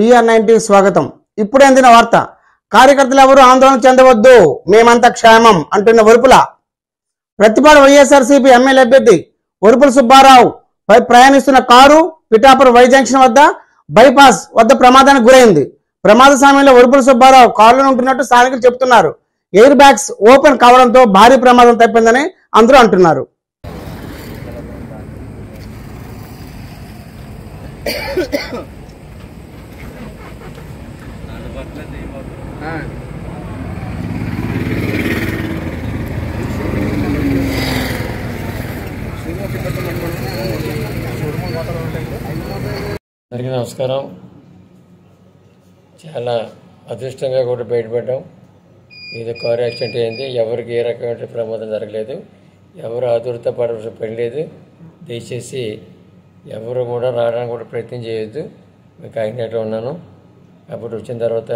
BR90 స్వాగతం. ఇప్పుడు అందిన వార్త. కార్యకర్తలు ఎవరు ఆందోళన చెందవద్దు, మేమంతా క్షేమం అంటున్న వరుపుల. ప్రతిపాడు వైఎస్ఆర్సీపీ ఎమ్మెల్యే అభ్యర్థి వరుపుల సుబ్బారావు పై ప్రయాణిస్తున్న కారు పిఠాపురం వై జంక్షన్ వద్ద బైపాస్ వద్ద ప్రమాదానికి గురైంది. ప్రమాద సమయంలో వరుపుల సుబ్బారావు కారులో ఉంటున్నట్టు స్థానికులు చెబుతున్నారు. ఎయిర్ బ్యాగ్స్ ఓపెన్ కావడంతో భారీ ప్రమాదం తప్పిందని అందరూ అంటున్నారు. అందరికీ నమస్కారం. చాలా అదృష్టంగా కూడా బయటపడ్డాం. ఇది కారు యాక్సిడెంట్ అయింది. ఎవరికి ఏ రకమైన ప్రమాదం జరగలేదు. ఎవరు ఆదురత పడవలసిన పని లేదు. దయచేసి ఎవరు కూడా రావడానికి కూడా ప్రయత్నం చేయొద్దు. మీకు కాకినాడలో ఉన్నాను కాబట్టి వచ్చిన తర్వాత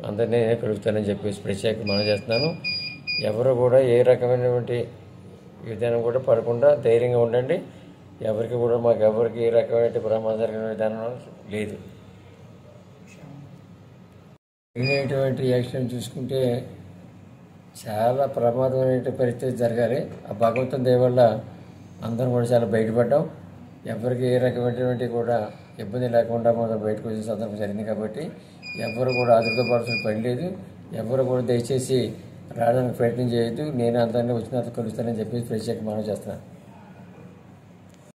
అందరినీ నేనే కలుగుతానని చెప్పేసి ప్రత్యేక మనం చేస్తున్నాను. ఎవరు కూడా ఏ రకమైనటువంటి విధానం కూడా పడకుండా ధైర్యంగా ఉండండి. ఎవరికి కూడా మాకు ఎవరికి ఏ రకమైన ప్రమాదం జరిగిన విధానం లేదు. జరిగినటువంటి యాక్సిడెంట్ చూసుకుంటే చాలా ప్రమాదమైన పరిస్థితి జరగాలి. ఆ భగవంతుని దయ వల్ల అందరం కూడా చాలా బయటపడ్డాం. ఎవరికి ఏ రకమైనటువంటి కూడా ఇబ్బంది లేకుండా మనం బయటకు వచ్చే సందర్భం జరిగింది కాబట్టి ఎవరు కూడా ఆదుర్దపడాల్సిన పని లేదు. ఎవరు కూడా దయచేసి రావడానికి ప్రయత్నం చేయొద్దు. నేను అందరినీ వచ్చినంత కలుస్తానని చెప్పేసి ప్రత్యేక మనం చేస్తున్నాను.